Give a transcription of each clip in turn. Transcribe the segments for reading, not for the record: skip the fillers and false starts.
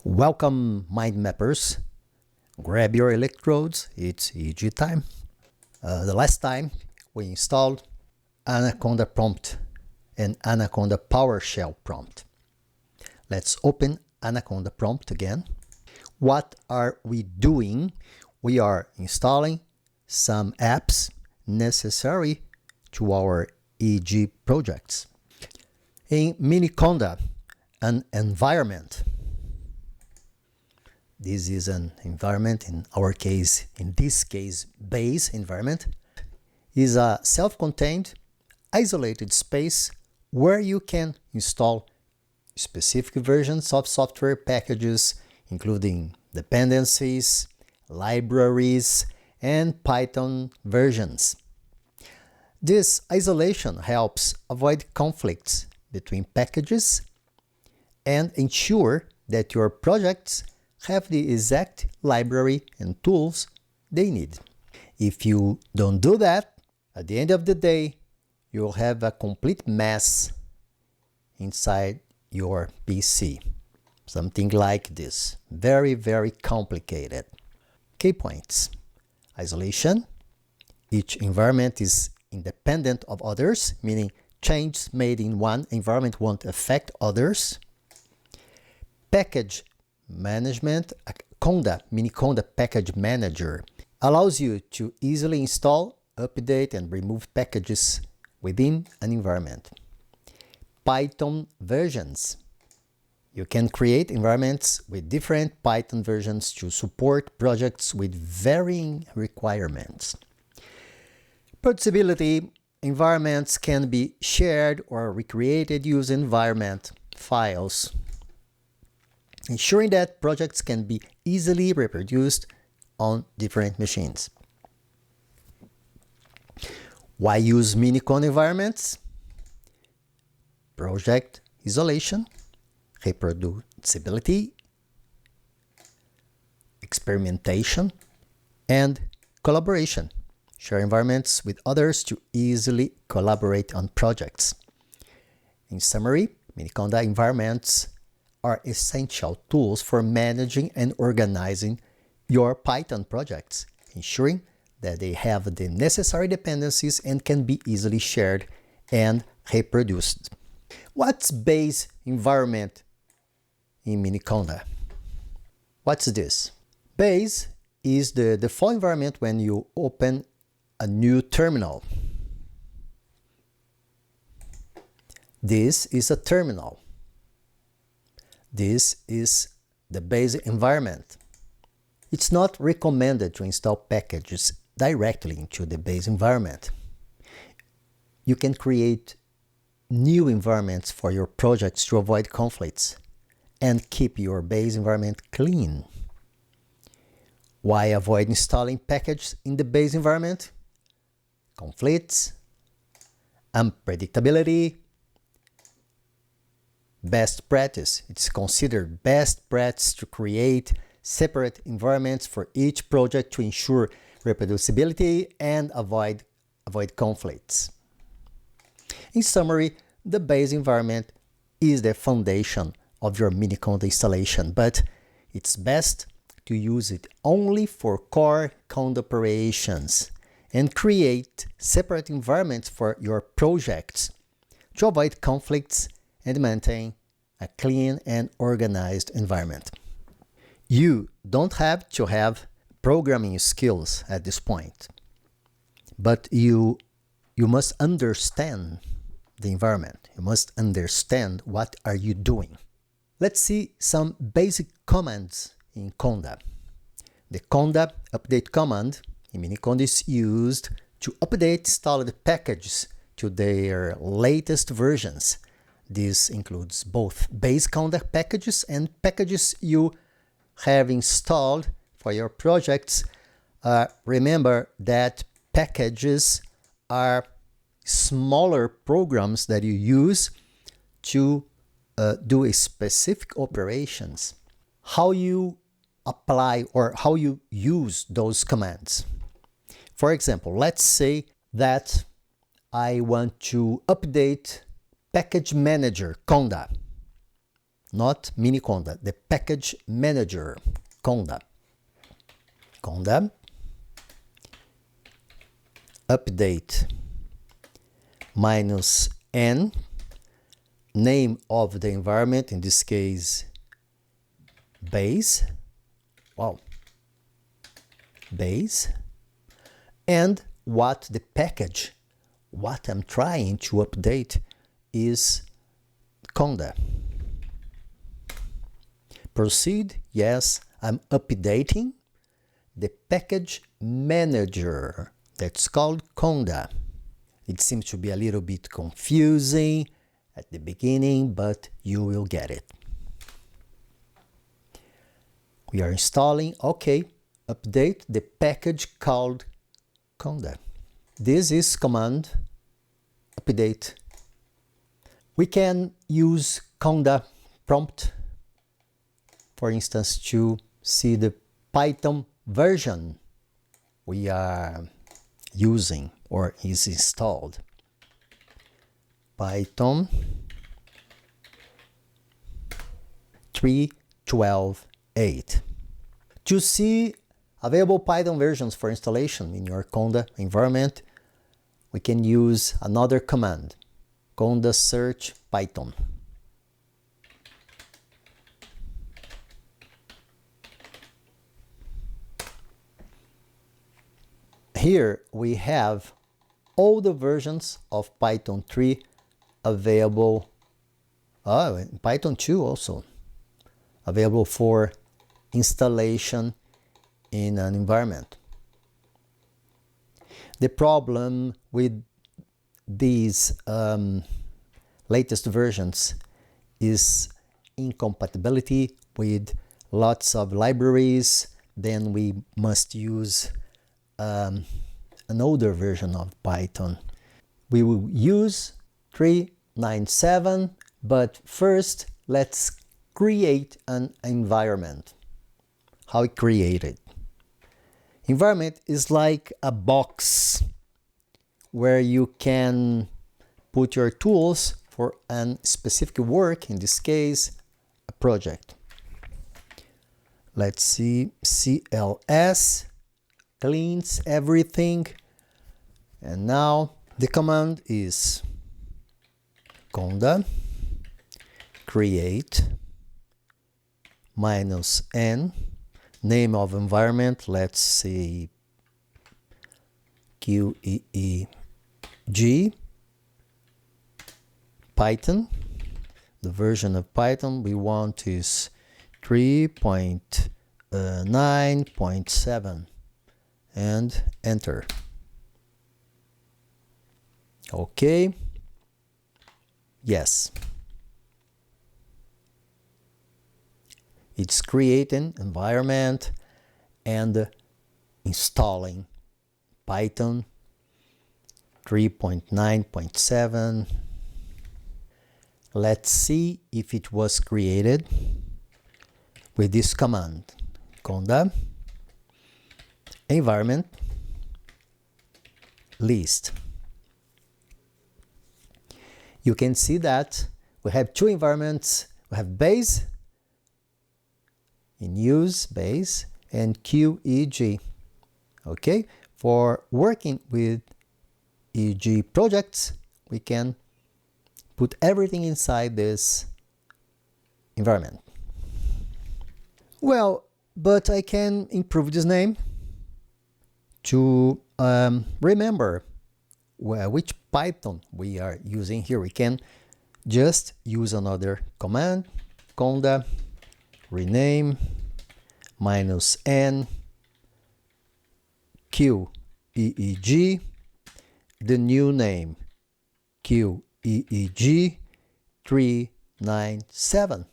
Welcome, mind mappers. Grab your electrodes, it's EG time. The last time we installed Anaconda prompt and Anaconda PowerShell prompt. Let's open Anaconda prompt again. What are we doing? We are installing some apps necessary to our EG projects. In MNE-Conda, an environment. This is an environment, in this case, base environment, is a self-contained, isolated space where you can install specific versions of software packages, including dependencies, libraries, and Python versions. This isolation helps avoid conflicts between packages and ensure that your projects have the exact library and tools they need. If you don't do that, at the end of the day, you'll have a complete mess inside your PC. Something like this. Very, very complicated. Key points. Isolation. Each environment is independent of others, meaning changes made in one environment won't affect others. Package management. MNE-Conda Package Manager allows you to easily install, update, and remove packages within an environment. Python versions. You can create environments with different Python versions to support projects with varying requirements. Portability. Environments can be shared or recreated using environment files, ensuring that projects can be easily reproduced on different machines. Why use MNE-Conda environments? Project isolation, reproducibility, experimentation, and collaboration. Share environments with others to easily collaborate on projects. In summary, MNE-Conda environments are essential tools for managing and organizing your Python projects, ensuring that they have the necessary dependencies and can be easily shared and reproduced. What's base environment in MNE-Conda? What's this? Base is the default environment when you open a new terminal. This is a terminal. This is the base environment. It's not recommended to install packages directly into the base environment. You can create new environments for your projects to avoid conflicts and keep your base environment clean. Why avoid installing packages in the base environment? Conflicts, unpredictability. Best practice. It's considered best practice to create separate environments for each project to ensure reproducibility and avoid conflicts. In summary, the base environment is the foundation of your MNE-Conda installation, but it's best to use it only for core Conda operations and create separate environments for your projects to avoid conflicts and maintain a clean and organized environment. You don't have to have programming skills at this point, but you must understand the environment. You must understand what are you doing. Let's see some basic commands in Conda. The Conda update command in MNE-Conda is used to update installed packages to their latest versions. This includes both base Conda packages and packages you have installed for your projects. Remember that packages are smaller programs that you use to do a specific operations. How you apply or how you use those commands. For example, let's say that I want to update Package Manager Conda. not mini conda, the package manager, conda. Conda, update minus n, name of the environment, in this case base, wow, base, and what the package, what I'm trying to update is conda. Proceed, yes, I'm updating the package manager, that's called conda. It seems to be a little bit confusing at the beginning, but you will get it. We are installing, okay, update the package called conda. This is command update. We can use conda prompt, for instance, to see the Python version we are using or is installed. Python 3.12.8. To see available Python versions for installation in your conda environment, we can use another command, conda search Python. Here we have all the versions of Python 3 available, Python 2 also, available for installation in an environment. The problem with these latest versions is incompatibility with lots of libraries. Then we must use an older version of Python. We will use 3.9.7, but first let's create an environment. How we create it. Environment is like a box where you can put your tools for a specific work, in this case, a project. Let's see, CLS cleans everything, and now the command is conda create -n, name of environment, let's say QEEG, Python, the version of Python we want is 3.9.7, and enter. Okay, yes, it's creating environment and installing Python 3.9.7. Let's see if it was created with this command, conda environment list. You can see that we have two environments. We have base, in use base, and QEG. Okay, for working with EG projects, we can put everything inside this environment. Well, but I can improve this name to remember which Python we are using here. We can just use another command, conda rename -n QEEG, the new name QEEG 3.9.7.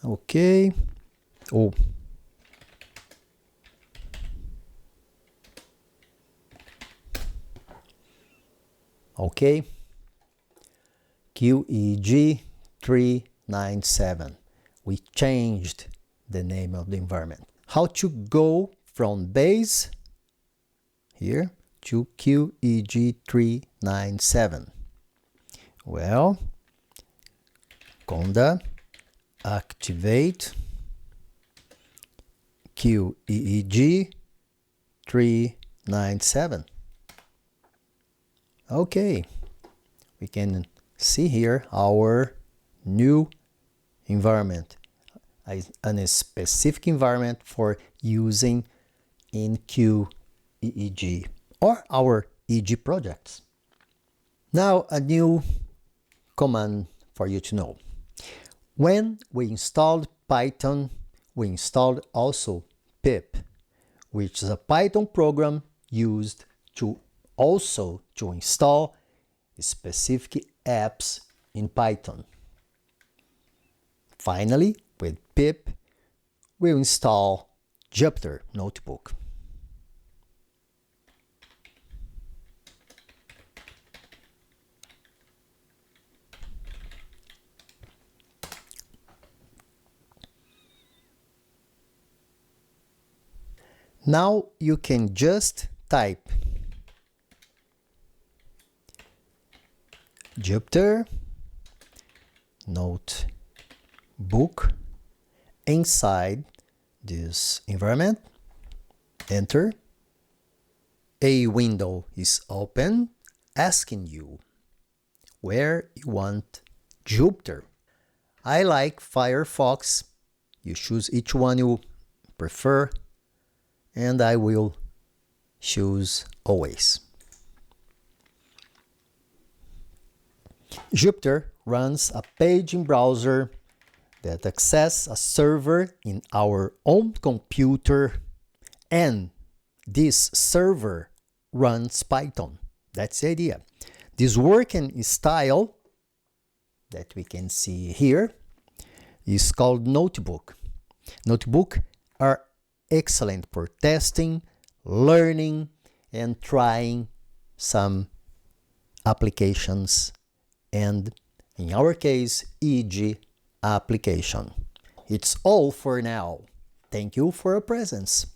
Okay. Oh. Okay. QEG 3.9.7. We changed the name of the environment. How to go from base here to QEG 3.9.7. 397. Well, conda activate QEEG 397. Okay, we can see here our new environment, a specific environment for using in QEEG or our EG projects. Now a new command for you to know. When we installed Python, we installed also pip, which is a Python program used to install specific apps in Python. Finally, with pip, we'll install Jupyter Notebook. Now you can just type Jupyter Notebook inside this environment, enter. A window is open asking you where you want Jupyter. I like Firefox. You choose each one you prefer, and I will choose always. Jupyter runs a page in browser that accesses a server in our own computer, and this server runs Python. That's the idea. This working style that we can see here is called Notebook. Notebook are excellent for testing, learning, and trying some applications, and in our case, EG application. It's all for now. Thank you for your presence.